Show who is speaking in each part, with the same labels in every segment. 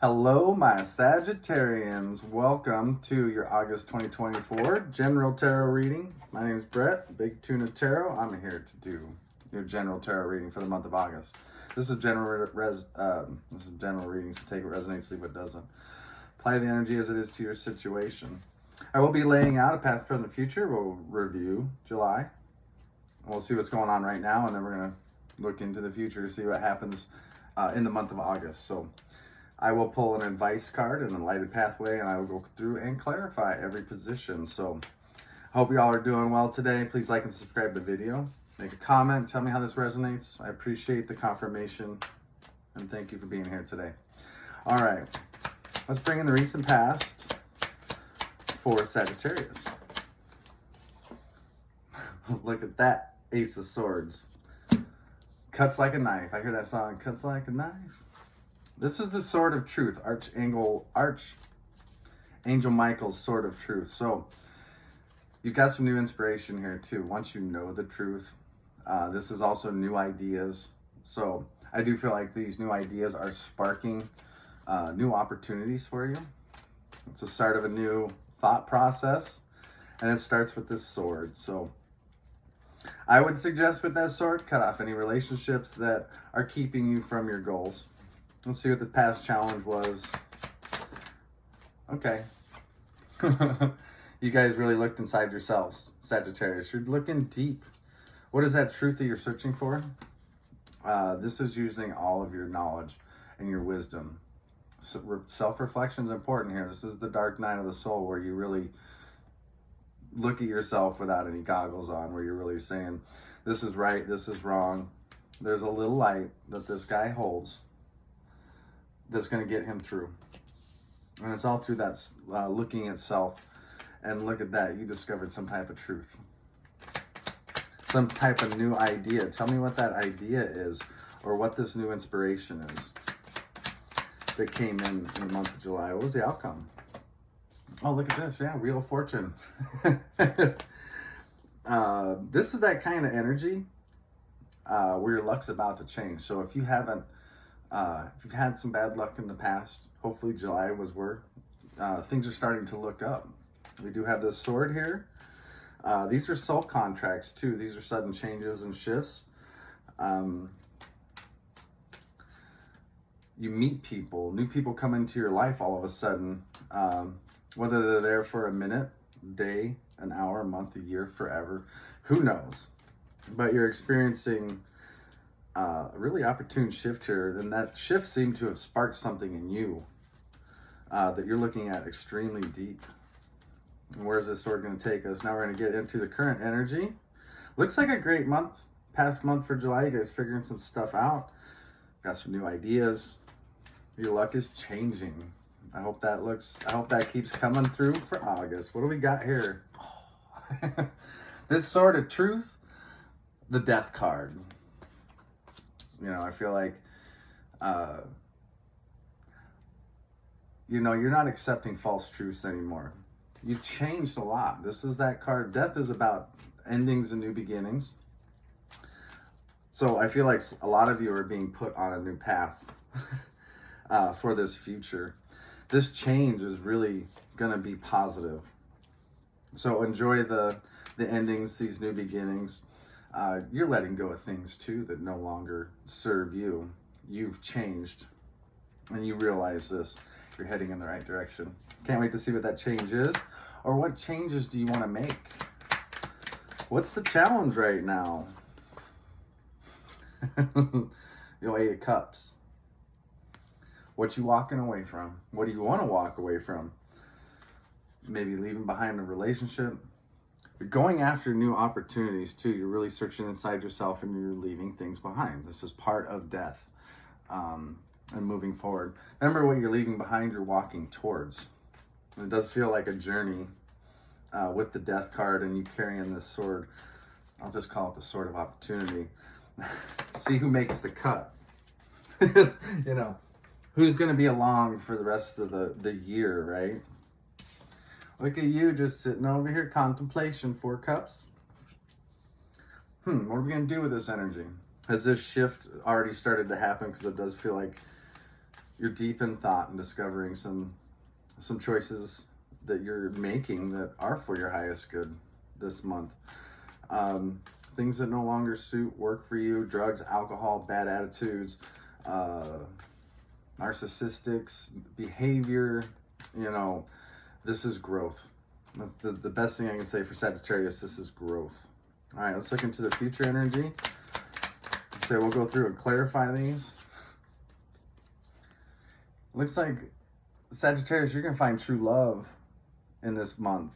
Speaker 1: Hello, my Sagittarians. Welcome to your August 2024 General Tarot reading. My name is Brett, Big Tuna Tarot. I'm here to do your General Tarot reading for the month of August. This is general reading, so take what resonates, leave what doesn't. Apply the energy as it is to your situation. I will be laying out a past, present, future. We'll review July. We'll see what's going on right now, and then we're going to look into the future to see what happens in the month of August. So I will pull an advice card and a lighted pathway, and I will go through and clarify every position. So I hope you all are doing well today. Please like and subscribe to the video. Make a comment. Tell me how this resonates. I appreciate the confirmation, and thank you for being here today. All right. Let's bring in the recent past for Sagittarius. Look at that Ace of Swords. Cuts like a knife. I hear that song, Cuts Like a Knife. This is the Sword of Truth, Archangel Michael's Sword of Truth. So you've got some new inspiration here too. Once you know the truth, this is also new ideas. So I do feel like these new ideas are sparking new opportunities for you. It's the start of a new thought process, and it starts with this sword. So I would suggest with that sword, cut off any relationships that are keeping you from your goals. Let's see what the past challenge was. Okay. You guys really looked inside yourselves, Sagittarius. You're looking deep. What is that truth that you're searching for? This is using all of your knowledge and your wisdom. So self-reflection is important here. This is the dark night of the soul, where you really look at yourself without any goggles on, where you're really saying, this is right, this is wrong. There's a little light that this guy holds that's going to get him through. And it's all through that looking at self. And look at that, you discovered some type of truth. Some type of new idea. Tell me what that idea is, or what this new inspiration is that came in the month of July. What was the outcome? Oh, look at this. Yeah, Wheel of Fortune. This is that kind of energy where your luck's about to change. So if you haven't, if you've had some bad luck in the past, hopefully July was where things are starting to look up. We do have this sword here. These are soul contracts too. These are sudden changes and shifts. You meet people, new people come into your life all of a sudden, whether they're there for a minute, day, an hour, a month, a year, forever, who knows? But you're experiencing a really opportune shift here, and that shift seemed to have sparked something in you that you're looking at extremely deep. And where's this sword going to take us? Now we're going to get into the current energy. Looks like a great month, past month for July. You guys figuring some stuff out. Got some new ideas. Your luck is changing. I hope that keeps coming through for August. What do we got here? Oh. This Sword of Truth, the Death card. You know, I feel like, you know, you're not accepting false truths anymore. You've changed a lot. This is that card. Death is about endings and new beginnings. So I feel like a lot of you are being put on a new path for this future. This change is really going to be positive. So enjoy the endings, these new beginnings. You're letting go of things too that no longer serve you. You've changed, and you realize this. You're heading in the right direction. Can't wait to see what that change is, or what changes do you want to make? What's the challenge right now? Your 8 of Cups. What you walking away from? What do you want to walk away from? Maybe leaving behind a relationship. You're going after new opportunities too. You're really searching inside yourself, and you're leaving things behind. This is part of death and moving forward. Remember, what you're leaving behind, you're walking towards. And it does feel like a journey with the Death card and you carrying this sword. I'll just call it the Sword of Opportunity. See who makes the cut. You know, who's going to be along for the rest of the year, right? Look at you just sitting over here, contemplation, 4 cups. What are we going to do with this energy? Has this shift already started to happen? Because it does feel like you're deep in thought and discovering some choices that you're making that are for your highest good this month. Things that no longer suit work for you, drugs, alcohol, bad attitudes, narcissistic behavior, you know, this is growth. That's the best thing I can say for Sagittarius. This is growth. All right, let's look into the future energy. So we'll go through and clarify these. Looks like Sagittarius, you're going to find true love in this month.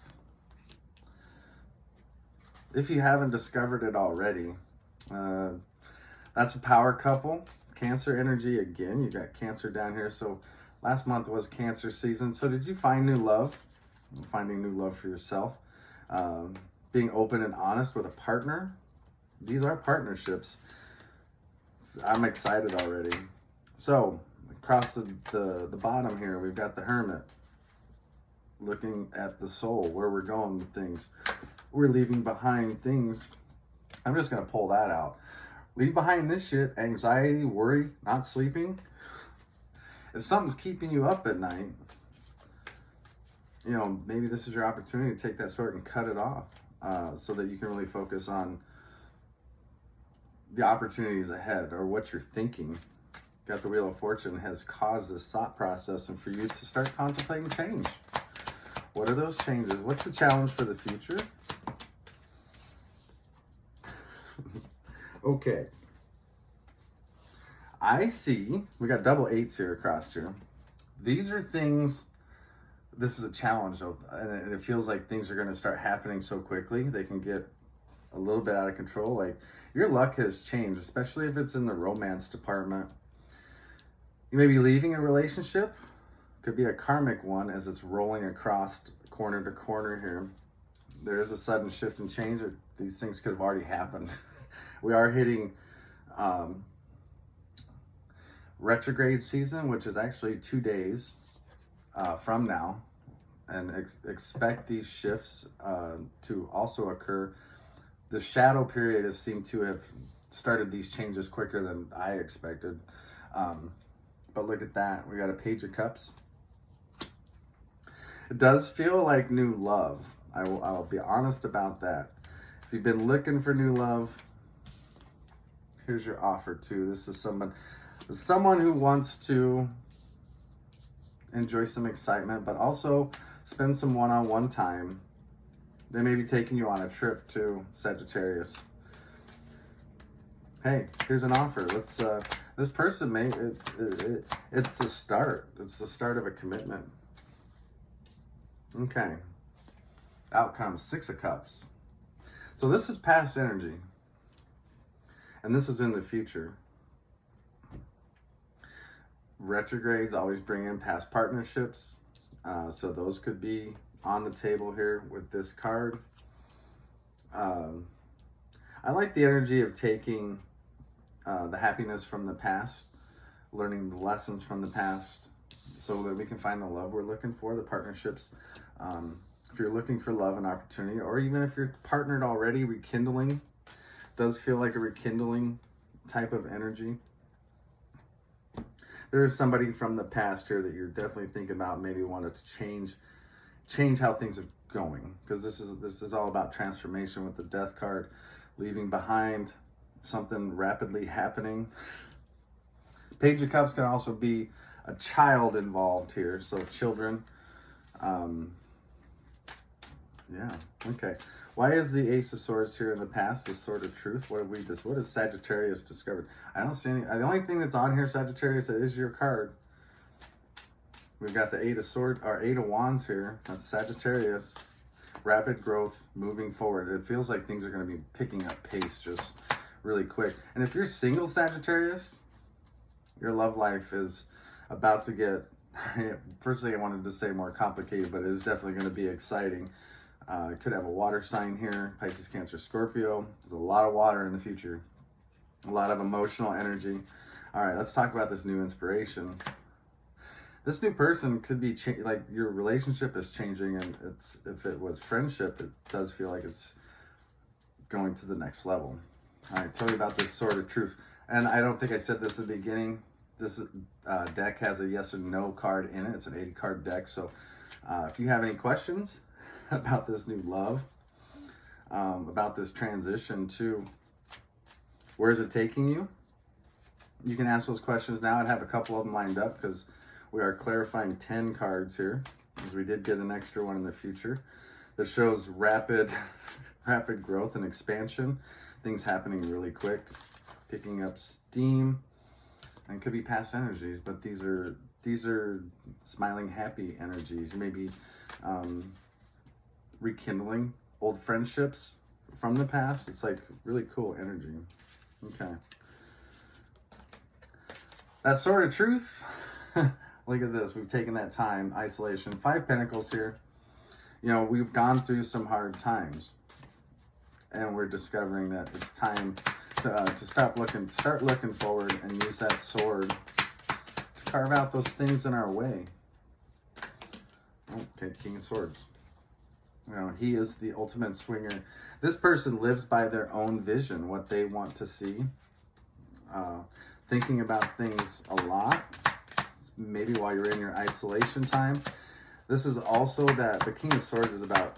Speaker 1: If you haven't discovered it already, that's a power couple. Cancer energy again. You got Cancer down here. So last month was Cancer season. So did you find new love? Finding new love for yourself. Being open and honest with a partner. These are partnerships. I'm excited already. So across the bottom here, we've got the Hermit. Looking at the soul, where we're going with things. We're leaving behind things. I'm just going to pull that out. Leave behind this shit, anxiety, worry, not sleeping. If something's keeping you up at night, you know, maybe this is your opportunity to take that sword and cut it off so that you can really focus on the opportunities ahead or what you're thinking. Got the Wheel of Fortune has caused this thought process and for you to start contemplating change. What are those changes? What's the challenge for the future? Okay. I see, we got double eights here across here. These are things, this is a challenge, and it feels like things are going to start happening so quickly. They can get a little bit out of control. Like, your luck has changed, especially if it's in the romance department. You may be leaving a relationship. Could be a karmic one as it's rolling across corner to corner here. There is a sudden shift and change. These things could have already happened. We are hitting retrograde season, which is actually 2 days from now. And expect these shifts to also occur. The shadow period has seemed to have started these changes quicker than I expected. But look at that. We got a Page of Cups. It does feel like new love. I'll be honest about that. If you've been looking for new love, here's your offer too. This is someone who wants to enjoy some excitement, but also spend some one-on-one time. They may be taking you on a trip to Sagittarius. Hey, here's an offer. Let's. This person may. It's the start. It's the start of a commitment. Okay. Outcome, 6 of Cups. So this is past energy. And this is in the future. Retrogrades always bring in past partnerships. So those could be on the table here with this card. I like the energy of taking the happiness from the past, learning the lessons from the past so that we can find the love we're looking for, the partnerships. If you're looking for love and opportunity, or even if you're partnered already, rekindling. Does feel like a rekindling type of energy. There is somebody from the past here that you're definitely thinking about, maybe wanted to change how things are going, because this is all about transformation with the Death card, leaving behind something rapidly happening. Page of Cups can also be a child involved here, so children. Yeah, okay. Why is the Ace of Swords here in the past, the Sword of Truth? What has Sagittarius discovered? I don't see any. The only thing that's on here, Sagittarius, that is your card. We've got the Eight of Wands here. That's Sagittarius. Rapid growth, moving forward. It feels like things are going to be picking up pace just really quick. And if you're single, Sagittarius, your love life is about to get, first thing I wanted to say, more complicated, but it is definitely going to be exciting. Could have a water sign here, Pisces, Cancer, Scorpio. There's a lot of water in the future. A lot of emotional energy. All right, let's talk about this new inspiration. This new person could be, like, your relationship is changing, and if it was friendship, it does feel like it's going to the next level. All right, tell me about this Sword of Truth. And I don't think I said this at the beginning. This deck has a yes or no card in it. It's an 80 card deck. So if you have any questions about this new love, about this transition to where is it taking you, you can ask those questions now. I'd have a couple of them lined up because we are clarifying 10 cards here, because we did get an extra one in the future that shows rapid growth and expansion, things happening really quick, picking up steam, and could be past energies, but these are smiling, happy energies. Maybe rekindling old friendships from the past. It's like really cool energy. Okay. That Sword of Truth. Look at this. We've taken that time. Isolation. 5 Pentacles here. You know, we've gone through some hard times. And we're discovering that it's time to start looking forward and use that sword to carve out those things in our way. Okay, King of Swords. You know, he is the ultimate swinger. This person lives by their own vision, what they want to see. Thinking about things a lot. Maybe while you're in your isolation time. This is also that the King of Swords is about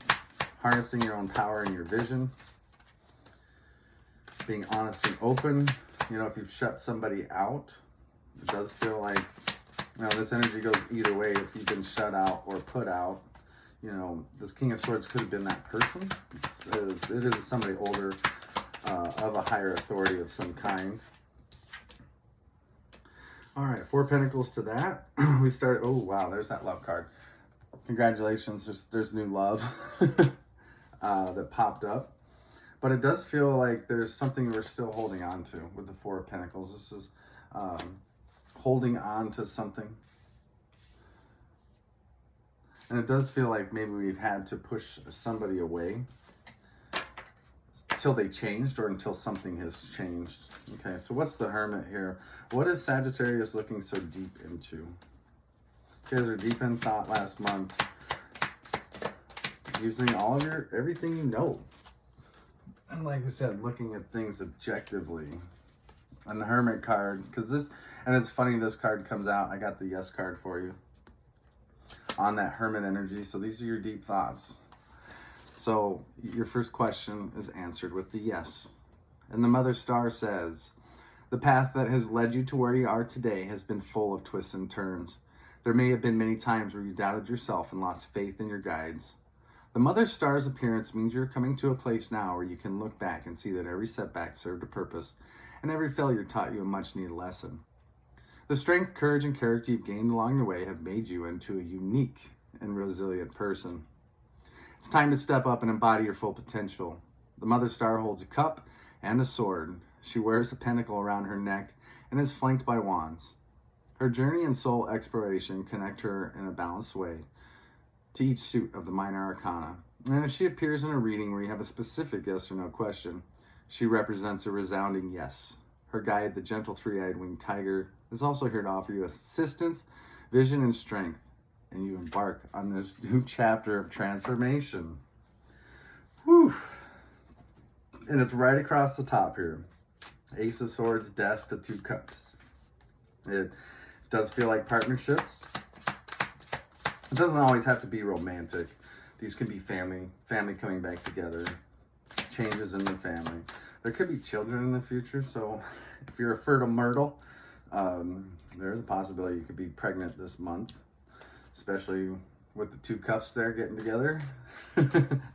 Speaker 1: harnessing your own power and your vision. Being honest and open. You know, if you've shut somebody out, it does feel like, you know, this energy goes either way. If you've been shut out or put out, you know, this King of Swords could have been that person. It is somebody older, of a higher authority of some kind. All right, 4 Pentacles to that. We start, oh wow, there's that love card. Congratulations, there's new love that popped up. But it does feel like there's something we're still holding on to with the 4 of Pentacles. This is holding on to something. And it does feel like maybe we've had to push somebody away until they changed or until something has changed. Okay, so what's the Hermit here? What is Sagittarius looking so deep into? You guys are deep in thought last month. Using all of everything you know. And like I said, looking at things objectively. And the Hermit card, because this, and it's funny this card comes out. I got the yes card for you. On that Hermit energy. So these are your deep thoughts. So your first question is answered with the yes. And the Mother Star says, the path that has led you to where you are today has been full of twists and turns. There may have been many times where you doubted yourself and lost faith in your guides. The Mother Star's appearance means you're coming to a place now where you can look back and see that every setback served a purpose and every failure taught you a much needed lesson. The strength, courage, and character you've gained along the way have made you into a unique and resilient person. It's time to step up and embody your full potential. The Mother Star holds a cup and a sword. She wears a pentacle around her neck and is flanked by wands. Her journey and soul exploration connect her in a balanced way to each suit of the minor arcana. And if she appears in a reading where you have a specific yes or no question, she represents a resounding yes. Her guide, the gentle three-eyed winged tiger, is also here to offer you assistance, vision, and strength. And you embark on this new chapter of transformation. Whew. And it's right across the top here. Ace of Swords, Death to 2 Cups. It does feel like partnerships. It doesn't always have to be romantic. These can be family coming back together, changes in the family. There could be children in the future, so if you're a fertile myrtle, there's a possibility you could be pregnant this month, especially with the 2 cups there getting together.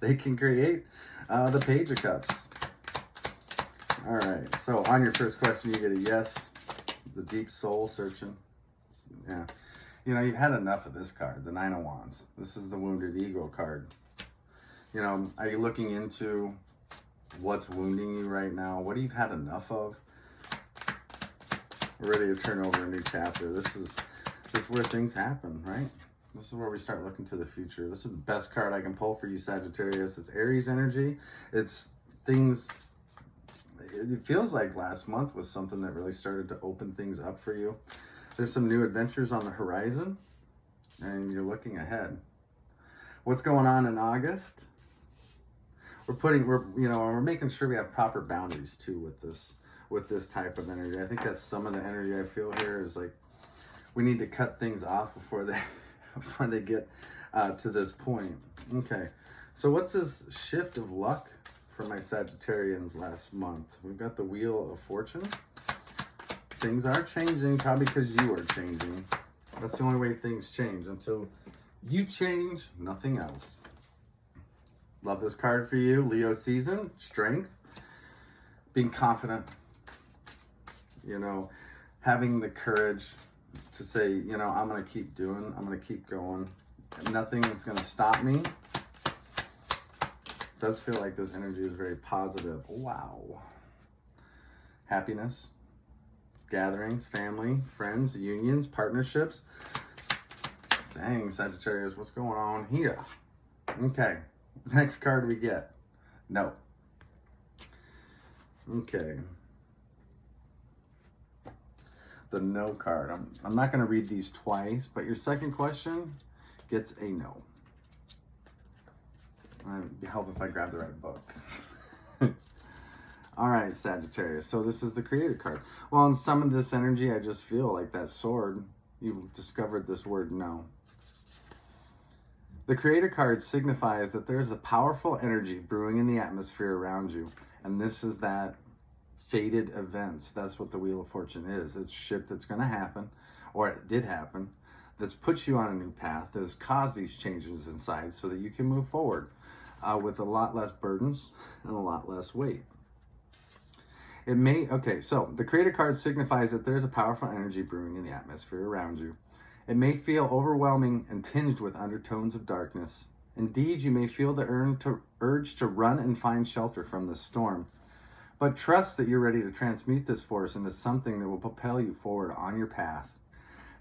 Speaker 1: They can create the Page of Cups. All right, so on your first question, you get a yes, the deep soul searching. Yeah, you know, you've had enough of this card, the 9 of Wands. This is the wounded ego card. You know, are you looking into what's wounding you right now? What have you had enough of? We're ready to turn over a new chapter. This is where things happen, right? This is where we start looking to the future. This is the best card I can pull for you, Sagittarius. It's Aries energy. It's things, it feels like last month was something that really started to open things up for you. There's some new adventures on the horizon, and you're looking ahead. What's going on in August? We're making sure we have proper boundaries too with this. with this type of energy. I think that's some of the energy I feel here is like we need to cut things off before they get to this point. Okay, so what's this shift of luck for my Sagittarians last month? We've got the Wheel of Fortune. Things are changing, probably because you are changing. That's the only way things change. Until you change, nothing else. Love this card for you. Leo season, strength, being confident, you know, having the courage to say, you know, I'm going to keep doing, I'm going to keep going. Nothing is going to stop me. It does feel like this energy is very positive. Wow. Happiness, gatherings, family, friends, unions, partnerships. Dang, Sagittarius, what's going on here? Okay, next card we get. No. Okay. The no card. I'm not going to read these twice, but your second question gets a no. It'd help if I grab the right book. All right, Sagittarius. So this is the Creator card. Well, in some of this energy, I just feel like that sword, you've discovered this word no. The Creator card signifies that there's a powerful energy brewing in the atmosphere around you. And this is that fated events. That's what the Wheel of Fortune is. It's shit that's going to happen, or it did happen, that's put you on a new path, that has caused these changes inside so that you can move forward with a lot less burdens and a lot less weight. So the Creator card signifies that there's a powerful energy brewing in the atmosphere around you. It may feel overwhelming and tinged with undertones of darkness. Indeed, you may feel the urge to run and find shelter from this storm. But trust that you're ready to transmute this force into something that will propel you forward on your path.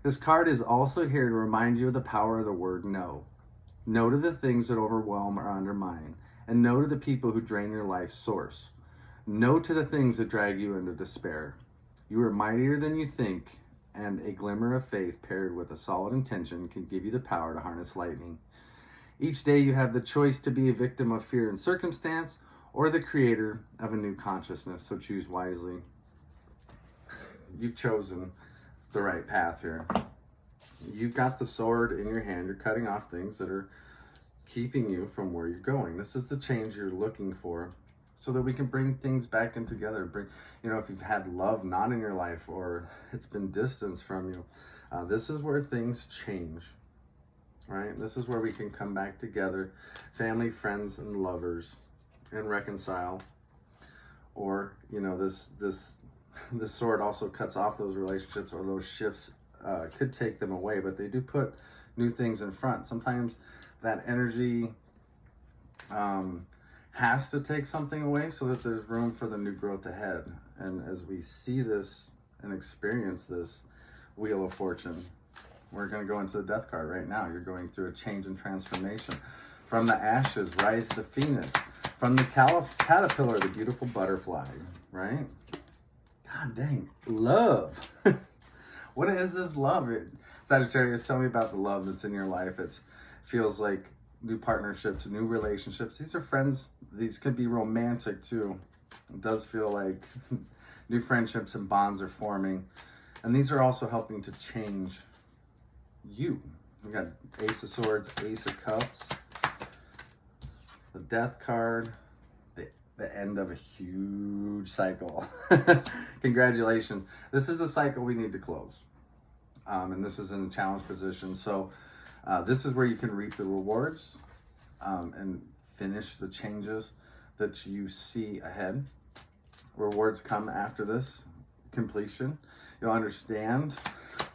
Speaker 1: This card is also here to remind you of the power of the word no. No to the things that overwhelm or undermine, and no to the people who drain your life's source. No to the things that drag you into despair. You are mightier than you think, and a glimmer of faith paired with a solid intention can give you the power to harness lightning. Each day you have the choice to be a victim of fear and circumstance, or the creator of a new consciousness, so choose wisely. You've chosen the right path here. You've got the sword in your hand. You're cutting off things that are keeping you from where you're going. This is the change you're looking for, so that we can bring things back in together. If you've had love not in your life, or it's been distance from you, this is where things change, right? This is where we can come back together, family, friends, and lovers, and reconcile. Or, this sword also cuts off those relationships, or those shifts could take them away, but they do put new things in front. Sometimes that energy has to take something away so that there's room for the new growth ahead. And as we see this and experience this Wheel of Fortune, we're going to go into the Death card right now. You're going through a change and transformation. From the ashes, rise the phoenix. From the caterpillar, the beautiful butterfly, right? God dang, love. What is this love? Sagittarius, tell me about the love that's in your life. It feels like new partnerships, new relationships. These are friends. These could be romantic too. It does feel like new friendships and bonds are forming. And these are also helping to change you. We got Ace of Swords, Ace of Cups, the Death card, the end of a huge cycle. Congratulations. This is a cycle we need to close. And this is in the challenge position. So this is where you can reap the rewards and finish the changes that you see ahead. Rewards come after this completion. You'll understand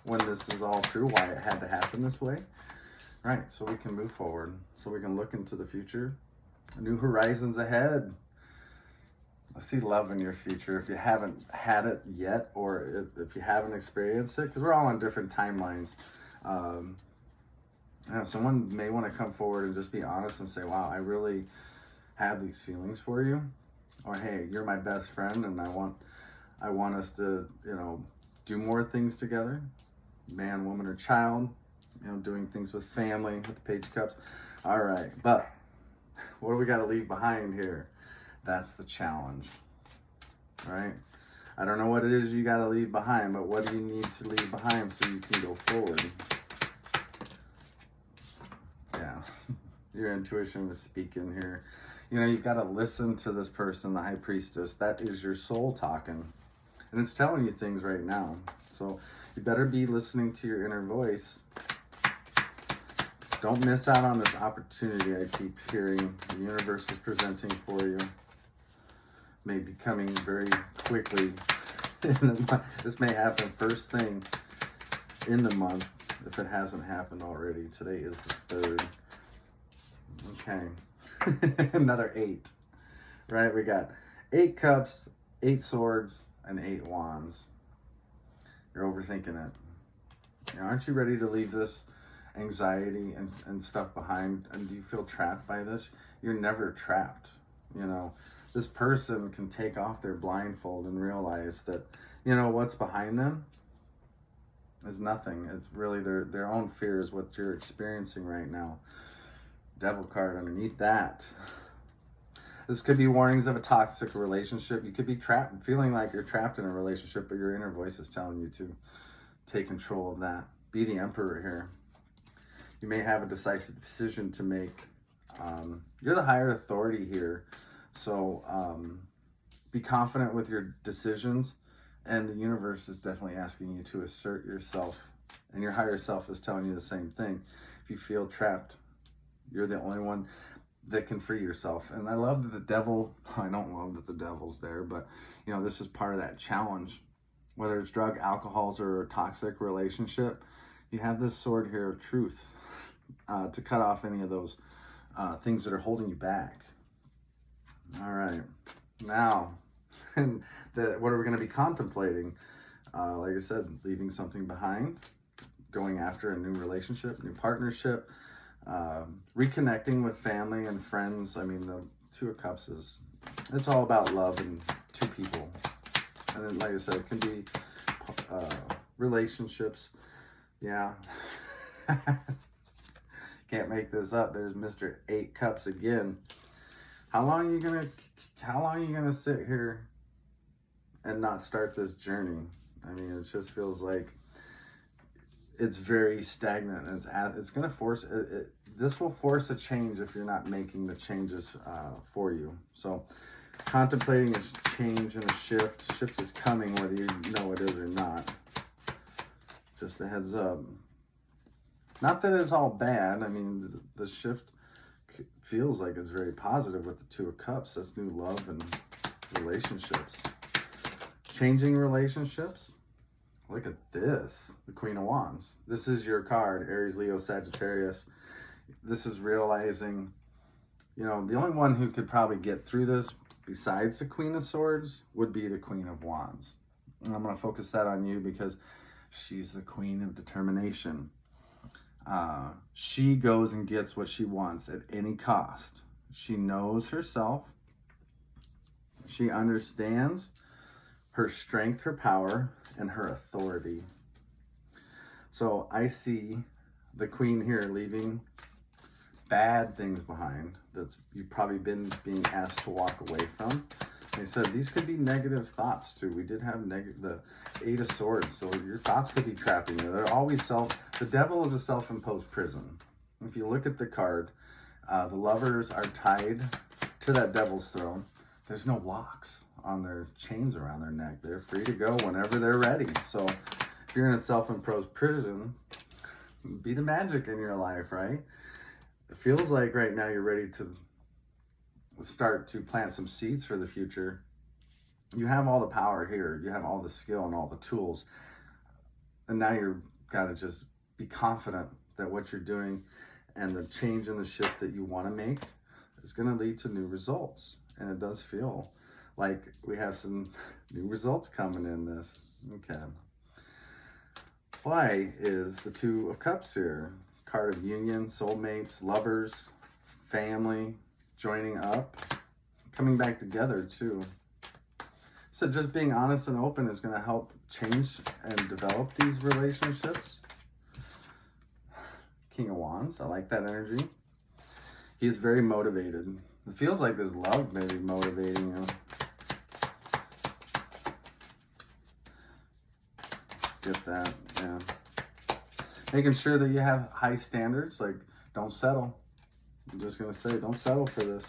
Speaker 1: when this is all true, why it had to happen this way. Right, so we can move forward. So we can look into the future. New horizons ahead. I see love in your future if you haven't had it yet, or if you haven't experienced it, because we're all on different timelines. Someone may want to come forward and just be honest and say, wow, I really have these feelings for you. Or, hey, you're my best friend, and I want us to, do more things together. Man, woman, or child, doing things with family, with the Page of Cups. All right, but what do we got to leave behind here? That's the challenge, right? I don't know what it is you got to leave behind, but what do you need to leave behind so you can go forward? Yeah, your intuition is speaking here. You know, you've got to listen to this person, the High Priestess. That is your soul talking. And it's telling you things right now. So you better be listening to your inner voice. Don't miss out on this opportunity I keep hearing the universe is presenting for you. May be coming very quickly in the month. This may happen first thing in the month if it hasn't happened already. Today is the 3rd. Okay. Another 8. Right? We got 8 cups, 8 swords, and 8 wands. You're overthinking it. You know, aren't you ready to leave this anxiety and stuff behind? And do you feel trapped by this? You're never trapped. You know, this person can take off their blindfold and realize that, you know, what's behind them is nothing. It's really their own fears, what you're experiencing right now. Devil card underneath that. This could be warnings of a toxic relationship. You could be trapped, feeling like you're trapped in a relationship, but your inner voice is telling you to take control of that. Be the emperor here. You may have a decisive decision to make. You're the higher authority here. So be confident with your decisions. And the universe is definitely asking you to assert yourself. And your higher self is telling you the same thing. If you feel trapped, you're the only one that can free yourself. And I love that the devil, I don't love that the devil's there, but you know, this is part of that challenge. Whether it's drug, alcohols, or a toxic relationship, you have this sword here of truth to cut off any of those things that are holding you back. All right, now, what are we going to be contemplating? Like I said, leaving something behind, going after a new relationship, new partnership, reconnecting with family and friends. I mean, the 2 of Cups it's all about love and 2 people. And then, like I said, it can be relationships. Yeah. Can't make this up. There's Mr. 8 Cups again. How long are you gonna sit here and not start this journey? I mean, it just feels like it's very stagnant, and it's gonna force this will force a change if you're not making the changes for you. So contemplating a change and a shift. Shift is coming whether you know it is or not. Just a heads up. Not that it's all bad. I mean, the shift feels like it's very positive with the 2 of Cups. That's new love and relationships. Changing relationships. Look at this. The Queen of Wands. This is your card. Aries, Leo, Sagittarius. This is realizing, you know, the only one who could probably get through this besides the Queen of Swords would be the Queen of Wands. And I'm going to focus that on you because she's the queen of determination. She goes and gets what she wants at any cost. She knows herself. She understands her strength, her power, and her authority. So I see the queen here leaving bad things behind that you've probably been being asked to walk away from. They said these could be negative thoughts too. We did have the 8 of Swords, so your thoughts could be trapping you. They're always the devil is a self-imposed prison. If you look at the card, the lovers are tied to that devil's throne. There's no locks on their chains around their neck. They're free to go whenever they're ready. So if you're in a self-imposed prison, be the magic in your life, right? It feels like right now you're ready to start to plant some seeds for the future. You have all the power here. You have all the skill and all the tools. And now you've got to just be confident that what you're doing and the change and the shift that you want to make is going to lead to new results. And it does feel like we have some new results coming in this. Okay. Why is the 2 of Cups here? Card of union, soulmates, lovers, family, joining up, coming back together too. So just being honest and open is going to help change and develop these relationships. King of Wands, I like that energy. He is very motivated. It feels like this love may be motivating you. get that, yeah. Making sure that you have high standards, like don't settle. I'm just going to say, don't settle for this.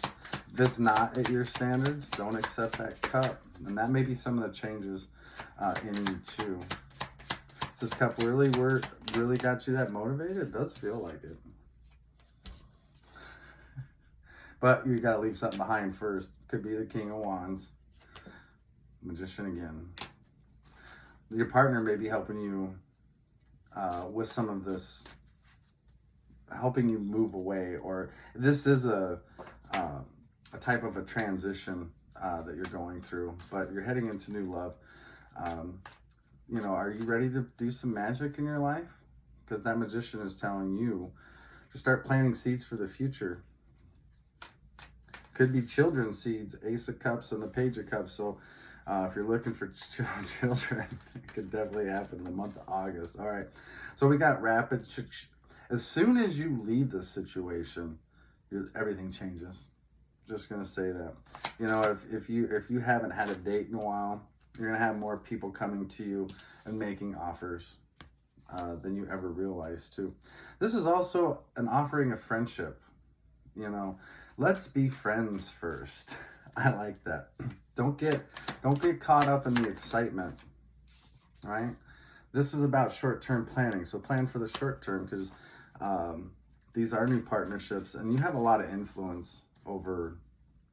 Speaker 1: If it's not at your standards, don't accept that cup. And that may be some of the changes in you too. Does this cup really got you that motivated? It does feel like it. But you got to leave something behind first. Could be the King of Wands. Magician again. Your partner may be helping you with some of this, helping you move away, or this is a type of a transition that you're going through, but you're heading into new love. You know, are you ready to do some magic in your life? Because that Magician is telling you to start planting seeds for the future. Could be children's seeds, Ace of Cups and the Page of Cups. So if you're looking for children, it could definitely happen in the month of August. All right. So we got rapid. As soon as you leave this situation, everything changes. Just going to say that. You know, if you haven't had a date in a while, you're going to have more people coming to you and making offers than you ever realized too. This is also an offering of friendship. You know, let's be friends first. I like that. Don't get caught up in the excitement, right? This is about short-term planning. So plan for the short term, because these are new partnerships and you have a lot of influence over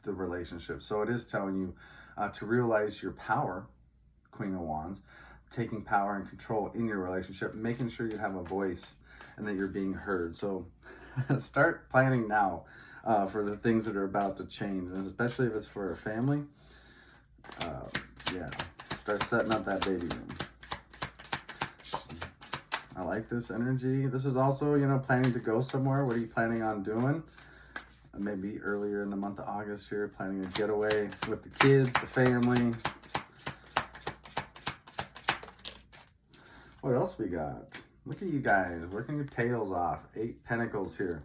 Speaker 1: the relationship. So it is telling you to realize your power, Queen of Wands, taking power and control in your relationship, making sure you have a voice and that you're being heard. So start planning now for the things that are about to change, and especially if it's for a family. Yeah, start setting up that baby room. I like this energy. This is also, you know, planning to go somewhere. What are you planning on doing? Maybe earlier in the month of August here, planning a getaway with the kids, the family. What else we got? Look at you guys working your tails off. 8 Pentacles here.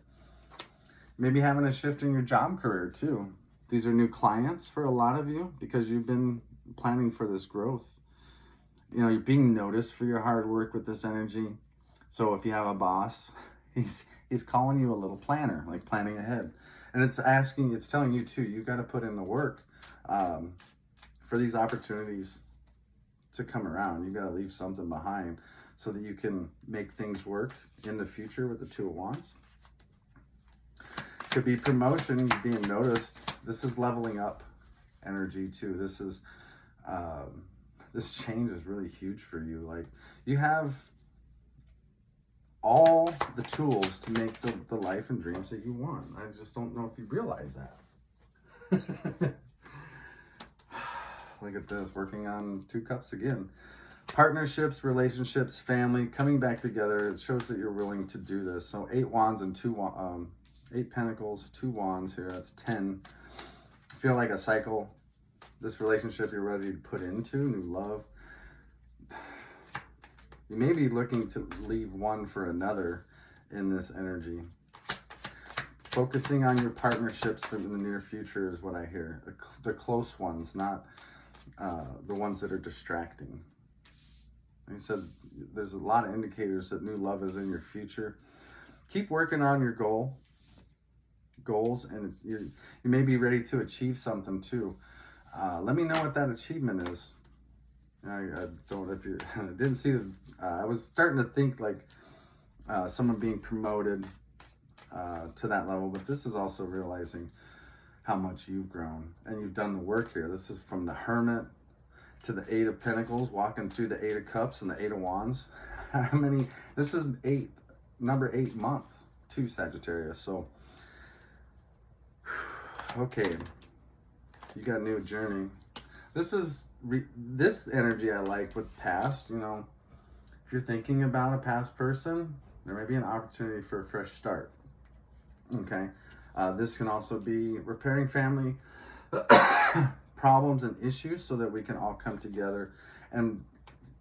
Speaker 1: Maybe having a shift in your job career too. These are new clients for a lot of you because you've been planning for this growth. You know, you're being noticed for your hard work with this energy. So if you have a boss, he's calling you a little planner, like planning ahead. And it's telling you too, you got to put in the work for these opportunities to come around. You got to leave something behind so that you can make things work in the future with the Two of Wands. Could be promotion, being noticed. This is leveling up energy too. This is this change is really huge for you. Like, you have all the tools to make the life and dreams that you want. I just don't know if you realize that. Look at this, working on 2 cups again. Partnerships, relationships, family, coming back together. It shows that you're willing to do this. So 8 wands and 8 pentacles, 2 wands here. That's 10. Feel like a cycle. This relationship you're ready to put into, new love. You may be looking to leave one for another in this energy. Focusing on your partnerships in the near future is what I hear. The close ones, not the ones that are distracting. Like I said, there's a lot of indicators that new love is in your future. Keep working on your goals, and you may be ready to achieve something too. Let me know what that achievement is. I don't, if you didn't see the, I was starting to think like someone being promoted to that level, but this is also realizing how much you've grown and you've done the work here. This is from the Hermit to the 8 of Pentacles, walking through the 8 of Cups and the 8 of Wands. How many? This is number 8 month to Sagittarius. So, okay, you got a new journey. This is this energy I like with past. You know, if you're thinking about a past person, there may be an opportunity for a fresh start. Okay, this can also be repairing family problems and issues so that we can all come together and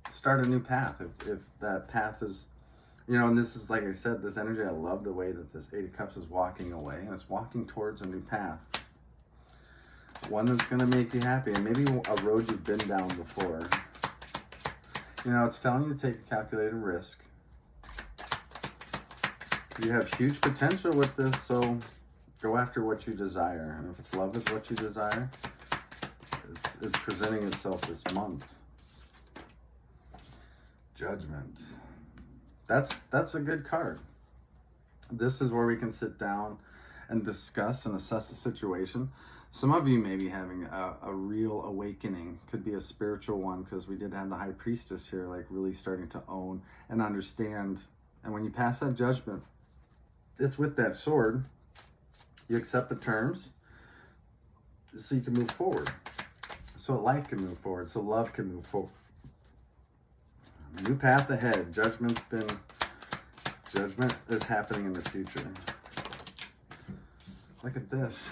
Speaker 1: start a new path. If that path is, you know, and this is, like I said, this energy, I love the way that this 8 of Cups is walking away, and it's walking towards a new path. One that's going to make you happy, and maybe a road you've been down before. You know, it's telling you to take a calculated risk. You have huge potential with this, so go after what you desire. And if it's love is what you desire, it's presenting itself this month. Judgment. That's a good card. This is where we can sit down and discuss and assess the situation. Some of you may be having a real awakening. Could be a spiritual one, because we did have the High Priestess here, like really starting to own and understand. And when you pass that judgment, it's with that sword. You accept the terms so you can move forward. So life can move forward. So love can move forward. New path ahead. Judgment is happening in the future. Look at this.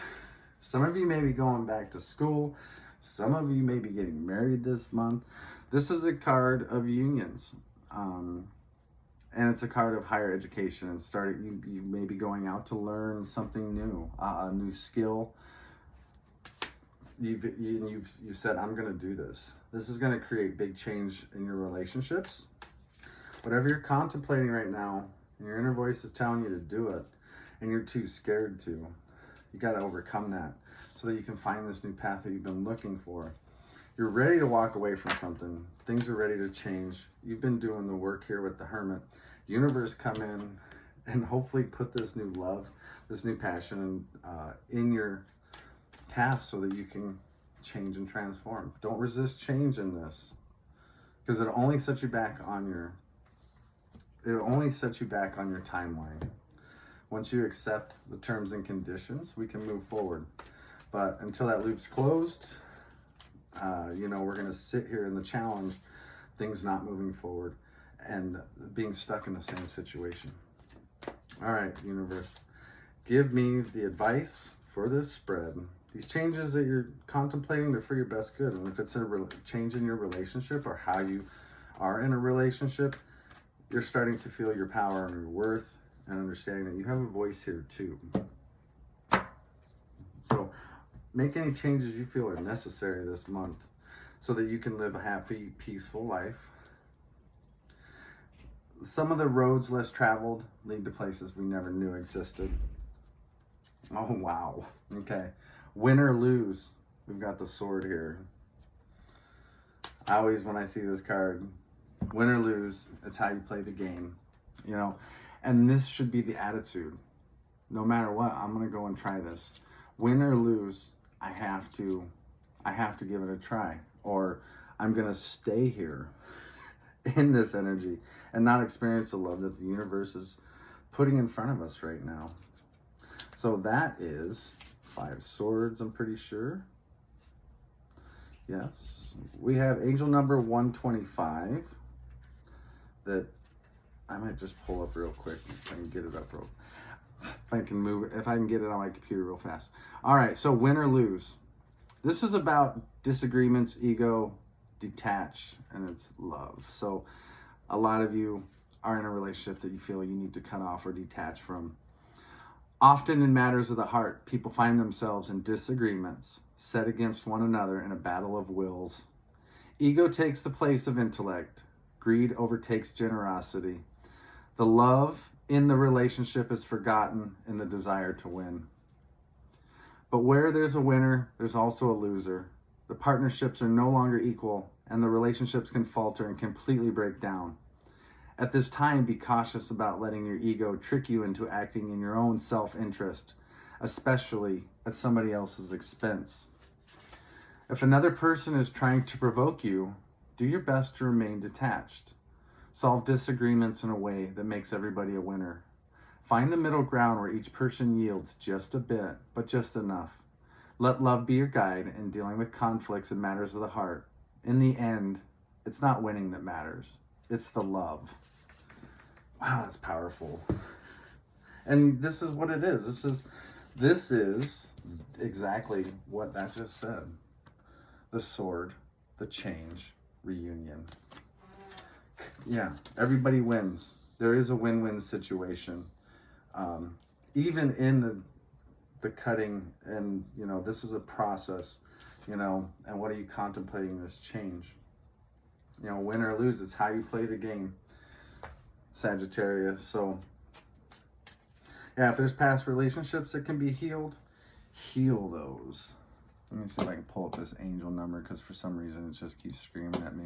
Speaker 1: Some of you may be going back to school. Some of you may be getting married this month. This is a card of unions. And it's a card of higher education and you may be going out to learn something new, a new skill. You said, I'm going to do this. This is going to create big change in your relationships. Whatever you're contemplating right now, and your inner voice is telling you to do it, and you're too scared to. You got to overcome that so that you can find this new path that you've been looking for. You're ready to walk away from something. Things are ready to change. You've been doing the work here with the Hermit. Universe come in and hopefully put this new love, this new passion in your path so that you can change and transform. Don't resist change in this, because it'll only set you back on your timeline. Once you accept the terms and conditions, we can move forward. But until that loop's closed, we're going to sit here in the challenge, things not moving forward and being stuck in the same situation. All right, universe, give me the advice for this spread. These changes that you're contemplating, they're for your best good. And if it's a change in your relationship or how you are in a relationship, you're starting to feel your power and your worth and understanding that you have a voice here too. So make any changes you feel are necessary this month so that you can live a happy, peaceful life. Some of the roads less traveled lead to places we never knew existed. Oh, wow. Okay. Win or lose. We've got the sword here. I always, when I see this card, win or lose, it's how you play the game, and this should be the attitude. No matter what, I'm going to go and try this. Win or lose, I have to give it a try, or I'm going to stay here in this energy and not experience the love that the universe is putting in front of us right now. So that is 5 swords, I'm pretty sure. Yes. We have angel number 125 that I might just pull up real quick if I can get it up if I can get it on my computer real fast. All right, so win or lose. This is about disagreements, ego, detach, and it's love. So a lot of you are in a relationship that you feel you need to cut off or detach from. Often in matters of the heart, people find themselves in disagreements, set against one another in a battle of wills. Ego takes the place of intellect. Greed overtakes generosity. The love in the relationship is forgotten in the desire to win. But where there's a winner, there's also a loser. The partnerships are no longer equal, and the relationships can falter and completely break down. At this time, be cautious about letting your ego trick you into acting in your own self-interest, especially at somebody else's expense. If another person is trying to provoke you, do your best to remain detached. Solve disagreements in a way that makes everybody a winner. Find the middle ground where each person yields just a bit, but just enough. Let love be your guide in dealing with conflicts and matters of the heart. In the end, it's not winning that matters. It's the love. Wow, that's powerful. And this is what it is. This is exactly what that just said. The sword, the change, reunion. Yeah, everybody wins. There is a win-win situation. Even in the cutting, and this is a process, and what are you contemplating this change? You know, win or lose, it's how you play the game, Sagittarius. So, yeah, if there's past relationships that can be healed, heal those. Let me see if I can pull up this angel number, because for some reason it just keeps screaming at me.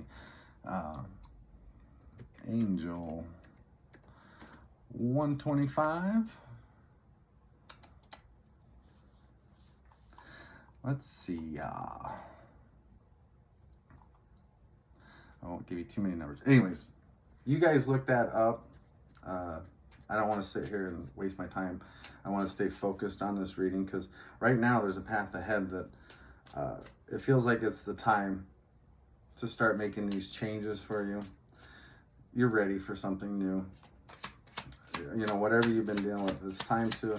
Speaker 1: Angel 125. Let's see. I won't give you too many numbers. Anyways, you guys look that up. I don't want to sit here and waste my time. I want to stay focused on this reading, because right now there's a path ahead that it feels like it's the time to start making these changes for you. You're ready for something new. You know, whatever you've been dealing with, it's time to,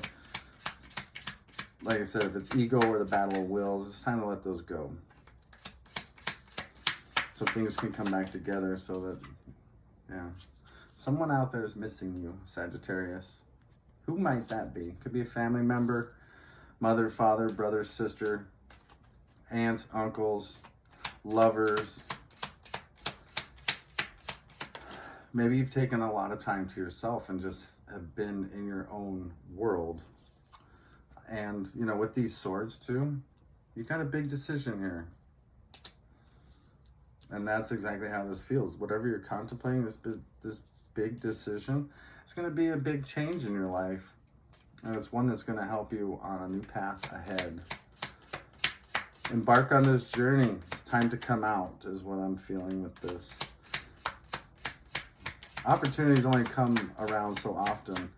Speaker 1: like I said, if it's ego or the battle of wills, it's time to let those go. So things can come back together, so that, yeah. Someone out there is missing you, Sagittarius. Who might that be? Could be a family member, mother, father, brother, sister, aunts, uncles, lovers. Maybe you've taken a lot of time to yourself and just have been in your own world. And, you know, with these swords too, you got a big decision here. And that's exactly how this feels. Whatever you're contemplating, this big decision, it's going to be a big change in your life. And it's one that's going to help you on a new path ahead. Embark on this journey. It's time to come out, is what I'm feeling with this. Opportunities only come around so often.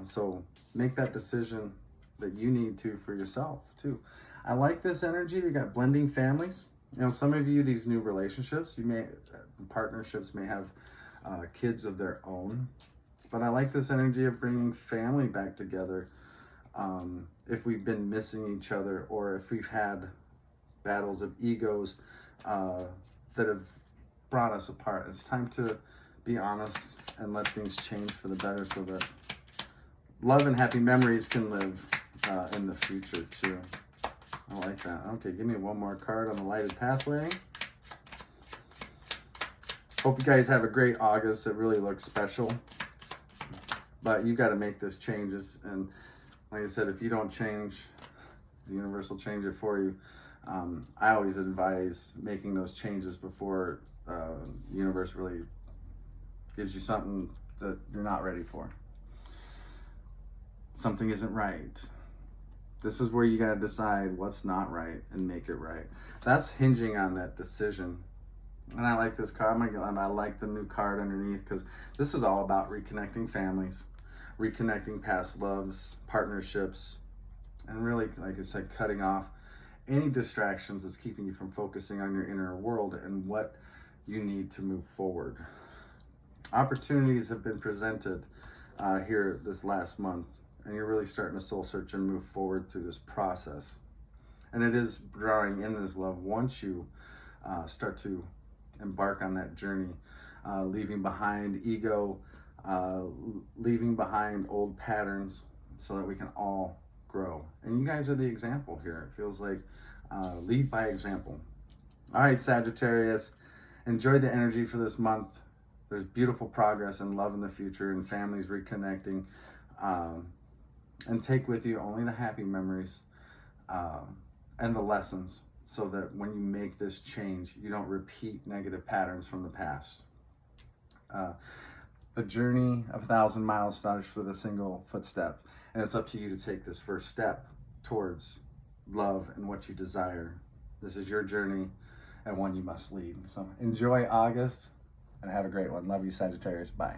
Speaker 1: So make that decision that you need to for yourself too. I like this energy. We got blending families. You know, some of you, these new relationships, partnerships may have kids of their own. But I like this energy of bringing family back together. If we've been missing each other, or if we've had battles of egos that have brought us apart. It's time to be honest and let things change for the better, so that love and happy memories can live in the future too. I like that. Okay, give me one more card on the lighted pathway. Hope you guys have a great August. It really looks special. But you got to make this changes. And like I said, if you don't change, the universe will change it for you. I always advise making those changes before the universe really gives you something that you're not ready for. Something isn't right. This is where you got to decide what's not right and make it right. That's hinging on that decision. And I like this card. I like the new card underneath, because this is all about reconnecting families, reconnecting past loves, partnerships, and really, like I said, cutting off any distractions that's keeping you from focusing on your inner world and what you need to move forward. Opportunities have been presented here this last month, and you're really starting to soul search and move forward through this process. And it is drawing in this love once you start to embark on that journey, leaving behind ego, leaving behind old patterns, so that we can all grow. And you guys are the example here. It feels like lead by example. All right, Sagittarius, enjoy the energy for this month. There's beautiful progress and love in the future, and families reconnecting. And take with you only the happy memories and the lessons, so that when you make this change, you don't repeat negative patterns from the past. The journey of 1,000 miles starts with a single footstep, and it's up to you to take this first step towards love and what you desire. This is your journey, and one you must lead. So enjoy August and have a great one. Love you, Sagittarius. Bye.